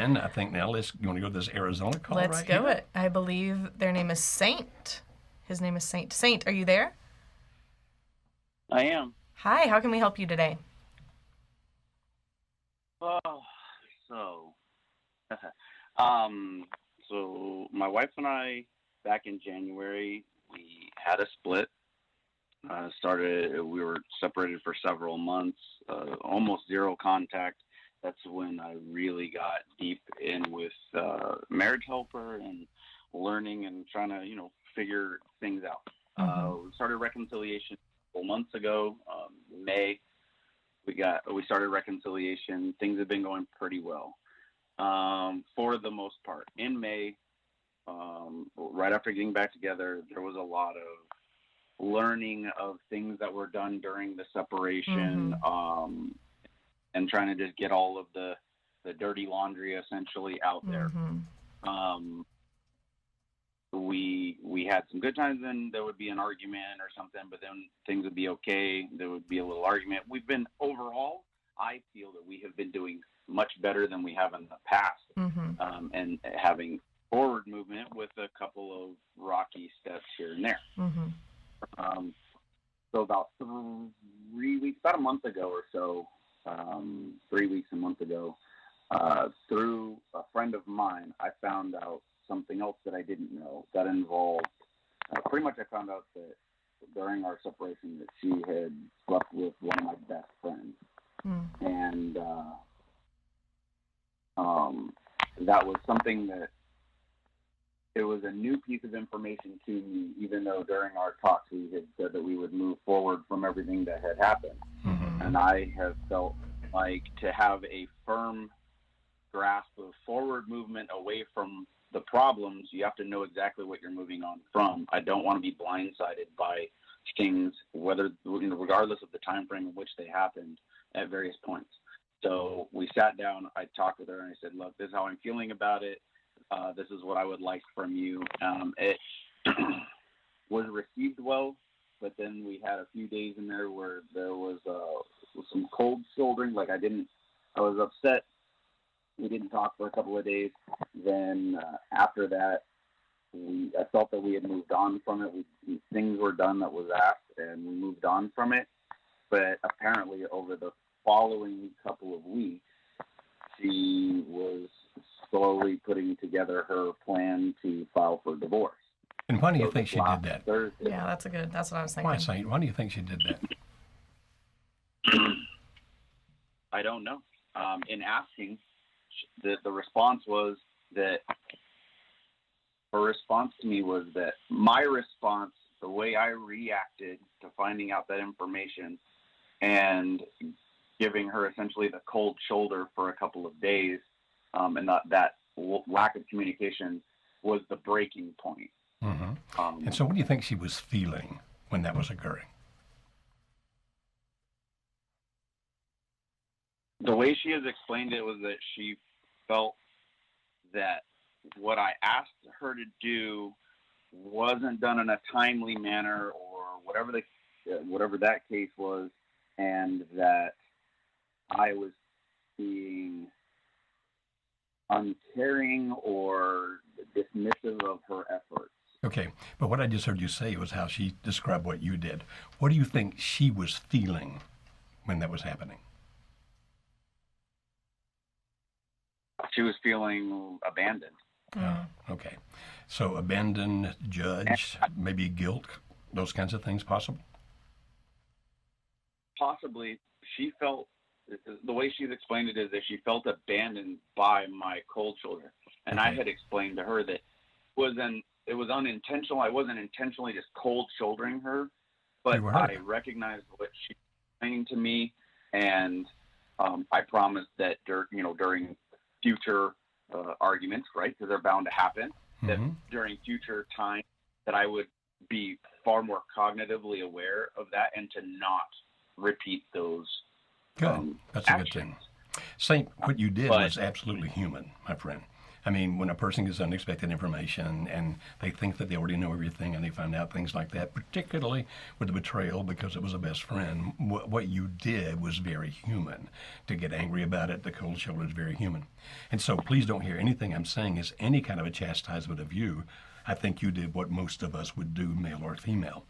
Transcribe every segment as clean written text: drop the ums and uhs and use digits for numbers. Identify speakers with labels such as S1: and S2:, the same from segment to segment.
S1: in, I think now you want to go to this Arizona call
S2: Let's
S1: right
S2: go
S1: here?
S2: it. I believe their name is Saint. His name is Saint. Saint, are you there?
S3: I am.
S2: Hi, how can we help you today?
S3: Oh, so, um, so my wife and I, back in January, we had a split. We were separated for several months, almost zero contact. That's when I really got deep in with marriage helper and learning and trying to, figure things out. We started reconciliation a couple months ago, May. We started reconciliation. Things have been going pretty well, for the most part. In May, right after getting back together, there was a lot of learning of things that were done during the separation, and trying to just get all of the dirty laundry essentially out there. We had some good times, and there would be an argument or something, but then things would be okay. There would be a little argument. Overall, I feel that we have been doing much better than we have in the past, and having forward movement with a couple of rocky steps here and there. So about 3 weeks, about a month ago or so, 3 weeks, a month ago, through a friend of mine, I found out something else that I didn't know that involved, pretty much I found out that during our separation that she had slept with one of my best friends. And that was something that, it was a new piece of information to me, even though during our talks we had said that we would move forward from everything that had happened. And I have felt like to have a firm grasp of forward movement away from the problems, you have to know exactly what you're moving on from. I don't want to be blindsided by things, regardless of the time frame in which they happened at various points. So we sat down, I talked with her, and I said, look, this is how I'm feeling about it. This is what I would like from you. It was received well, but then we had a few days in there where there was some cold shouldering. Like I was upset. We didn't talk for a couple of days. Then after that, I felt that we had moved on from it. Things were done that was asked, and we moved on from it. But apparently over the following couple of weeks, she was slowly putting together her plan to file for divorce.
S1: And why do you think she did that?
S3: Thursday,
S2: Yeah, that's what I was thinking.
S1: Why, Saint? Why do you think she did that?
S3: I don't know. In asking, the response was that her response to me was that my response, the way I reacted to finding out that information and giving her essentially the cold shoulder for a couple of days, and that lack of communication was the breaking point.
S1: And so what do you think she was feeling when that was occurring?
S3: The way she has explained it was that she felt that what I asked her to do wasn't done in a timely manner, or whatever that case was, and that I was being uncaring or dismissive of her efforts.
S1: Okay, but what I just heard you say was how she described what you did. What do you think she was feeling when that was happening?
S3: She was feeling abandoned.
S1: Okay. So abandoned, judged, maybe guilt, those kinds of things possible?
S3: Possibly. She felt, the way she's explained it is that she felt abandoned by my cold shoulder. And I had explained to her that it was unintentional. I wasn't intentionally just cold shouldering her, but I recognized what she was explaining to me, and I promised that during future arguments, right, because they're bound to happen, that during future time that I would be far more cognitively aware of that and to not repeat those
S1: Good. That's a good thing. Saint, what you did was absolutely human, my friend. I mean, when a person gets unexpected information and they think that they already know everything and they find out things like that, particularly with the betrayal because it was a best friend, what you did was very human. To get angry about it, the cold shoulder is very human. And so please don't hear anything I'm saying as any kind of a chastisement of you. I think you did what most of us would do, male or female.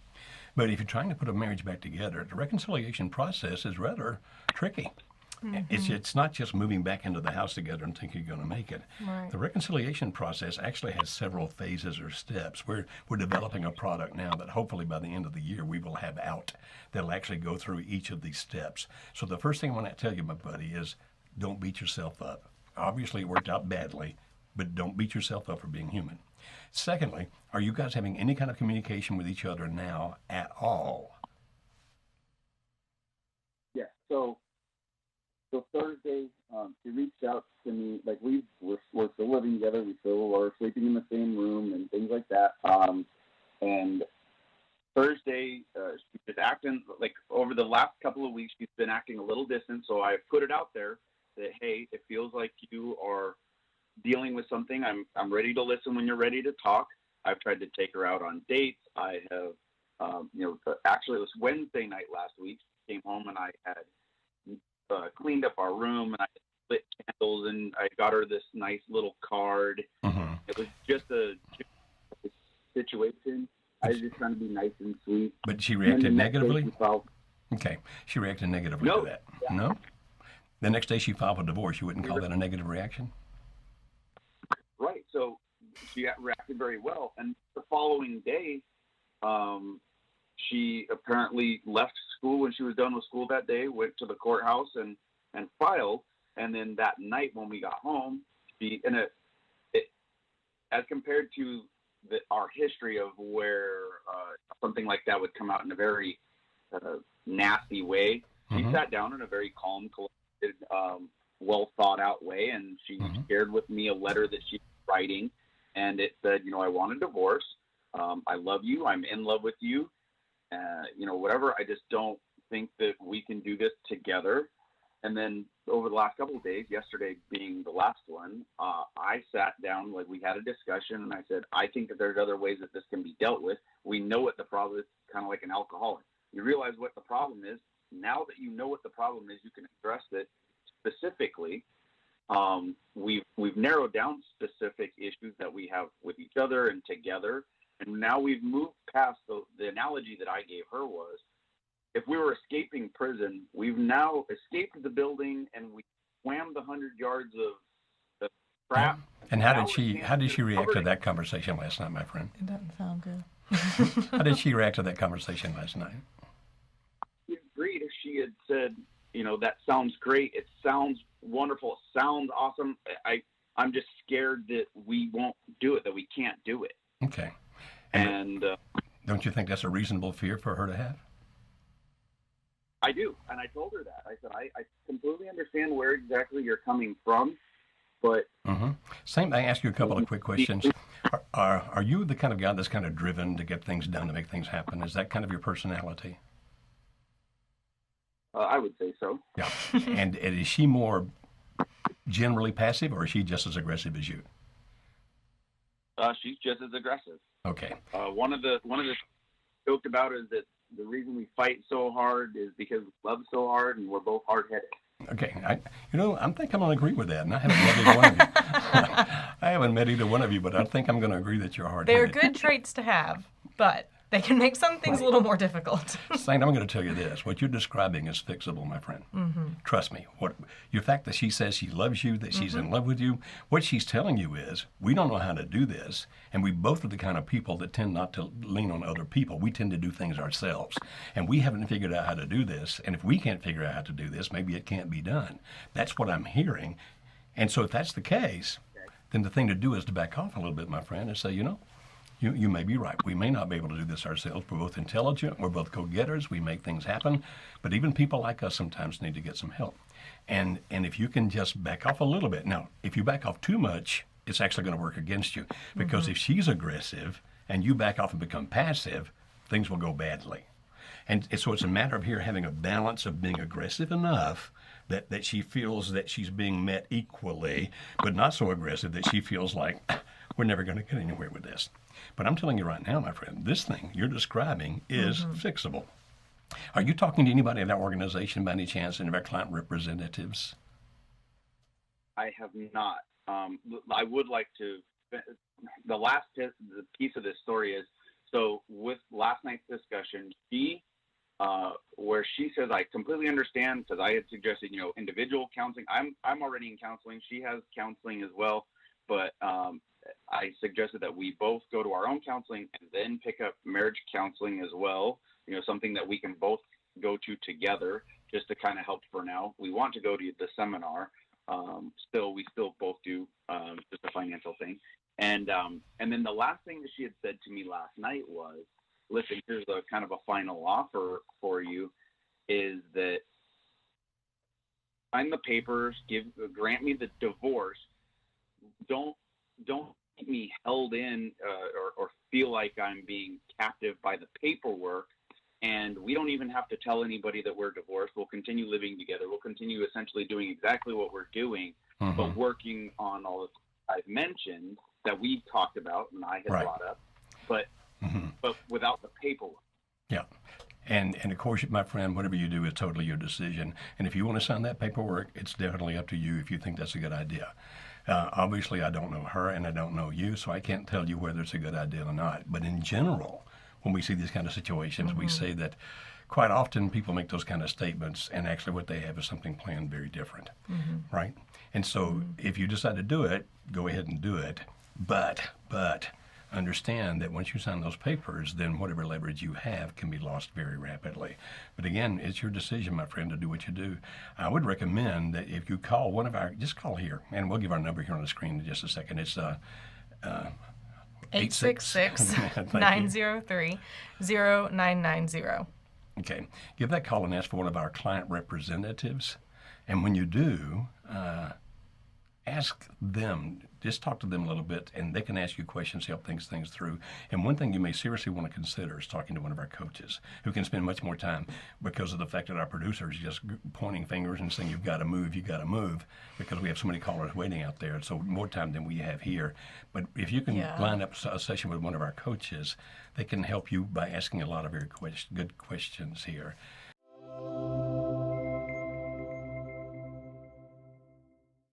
S1: But if you're trying to put a marriage back together, the reconciliation process is rather tricky. It's not just moving back into the house together and thinking you're going to make it.
S2: Right.
S1: The reconciliation process actually has several phases or steps. We're developing a product now that hopefully by the end of the year we will have out that'll actually go through each of these steps. So the first thing I want to tell you, my buddy, is don't beat yourself up. Obviously it worked out badly, but don't beat yourself up for being human. Secondly, are you guys having any kind of communication with each other now at all?
S3: Yeah. So Thursday, she reached out to me. Like we're still living together. We still are sleeping in the same room and things like that. And Thursday, she's been acting like over the last couple of weeks. She's been acting a little distant. So I put it out there that, hey, it feels like you are dealing with something. I'm ready to listen when you're ready to talk. I've tried to take her out on dates. I have, actually it was Wednesday night last week. She came home and I had cleaned up our room and I lit candles and I got her this nice little card.
S1: Mm-hmm.
S3: It was just a situation. I was just trying to be nice and sweet.
S1: But she reacted negatively?
S3: Okay.
S1: She reacted negatively to that. Yeah. No? The next day she filed for divorce. You wouldn't call that a negative reaction?
S3: Right. So she reacted very well. And the following day, she apparently left school when she was done with school that day, went to the courthouse and filed. And then that night when we got home, as compared to our history of where something like that would come out in a very nasty way, she sat down in a very calm, collected, well thought out way, and she shared with me a letter that she was writing, and it said, I want a divorce. I love you. I'm in love with you. Whatever. I just don't think that we can do this together. And then over the last couple of days, yesterday being the last one, I sat down, like we had a discussion, and I said, I think that there's other ways that this can be dealt with. We know what the problem is, kind of like an alcoholic. You realize what the problem is. Now that you know what the problem is, you can address it specifically. We've narrowed down specific issues that we have with each other and together. And now we've moved past the analogy that I gave her was, if we were escaping prison, we've now escaped the building and we swam the 100 yards of crap.
S1: And how did she react to that conversation last night, my friend?
S2: It doesn't sound good.
S1: How did she react to that conversation last night?
S3: She agreed. If she had said, that sounds great. It sounds wonderful. It sounds awesome. I'm just scared that we won't do it, that we can't do it.
S1: Okay.
S3: And
S1: don't you think that's a reasonable fear for her to have?
S3: I do, and I told her that. I said, I completely understand where exactly you're coming from, but...
S1: Same, I ask you a couple of quick questions. Are you the kind of guy that's kind of driven to get things done, to make things happen? Is that kind of your personality?
S3: I would say so.
S1: Yeah. And is she more generally passive, or is she just as aggressive as you?
S3: She's just as aggressive.
S1: Okay.
S3: One of the joked about is that the reason we fight so hard is because we love so hard and we're both hard-headed.
S1: Okay. I think I'm going to agree with that, and I haven't met either one of you. I haven't met either one of you, but I think I'm going to agree that you're hard-headed.
S2: They're good traits to have, but they can make some things a little more difficult.
S1: Saint, I'm going to tell you this. What you're describing is fixable, my friend. Trust me. Your fact that she says she loves you, that she's in love with you, what she's telling you is, we don't know how to do this, and we both are the kind of people that tend not to lean on other people. We tend to do things ourselves, and we haven't figured out how to do this, and if we can't figure out how to do this, maybe it can't be done. That's what I'm hearing. And so if that's the case, then the thing to do is to back off a little bit, my friend, and say, you may be right. We may not be able to do this ourselves. We're both intelligent. We're both go-getters. We make things happen. But even people like us sometimes need to get some help. And if you can just back off a little bit. Now, if you back off too much, it's actually going to work against you. Because if she's aggressive and you back off and become passive, things will go badly. And so it's a matter of here having a balance of being aggressive enough that she feels that she's being met equally, but not so aggressive that she feels like we're never going to get anywhere with this. But I'm telling you right now, my friend, this thing you're describing is fixable. Are you talking to anybody in our organization by any chance, any of our client representatives?
S3: I have not. I would like to. The last piece of this story is, so with last night's discussion, where she says, I completely understand, because I had suggested, individual counseling. I'm already in counseling. She has counseling as well, but I suggested that we both go to our own counseling and then pick up marriage counseling as well. Something that we can both go to together, just to kind of help for now. We want to go to the seminar. We still both do just a financial thing. And then the last thing that she had said to me last night was, listen, here's a kind of a final offer for you, is that sign the papers, grant me the divorce. Don't keep me held in or feel like I'm being captive by the paperwork. And we don't even have to tell anybody that we're divorced. We'll continue living together. We'll continue essentially doing exactly what we're doing, but working on all of I've mentioned that we talked about and I had brought up, but without the paperwork.
S1: Yeah. And of course, my friend, whatever you do is totally your decision. And if you want to sign that paperwork, it's definitely up to you if you think that's a good idea. Obviously, I don't know her and I don't know you, so I can't tell you whether it's a good idea or not. But in general, when we see these kind of situations, we say that quite often people make those kind of statements, and actually what they have is something planned very different, right? And so if you decide to do it, go ahead and do it. But understand that once you sign those papers, then whatever leverage you have can be lost very rapidly. But again, it's your decision, my friend, to do what you do. I would recommend that if you call just call here, and we'll give our number here on the screen in just a second. It's
S2: 866-903-0990.
S1: Okay. Give that call and ask for one of our client representatives. And when you do, ask them, just talk to them a little bit, and they can ask you questions, help things through. And one thing you may seriously want to consider is talking to one of our coaches who can spend much more time, because of the fact that our producer is just pointing fingers and saying, you've got to move, because we have so many callers waiting out there. So more time than we have here. But if you can line up a session with one of our coaches, they can help you by asking a lot of very good questions here.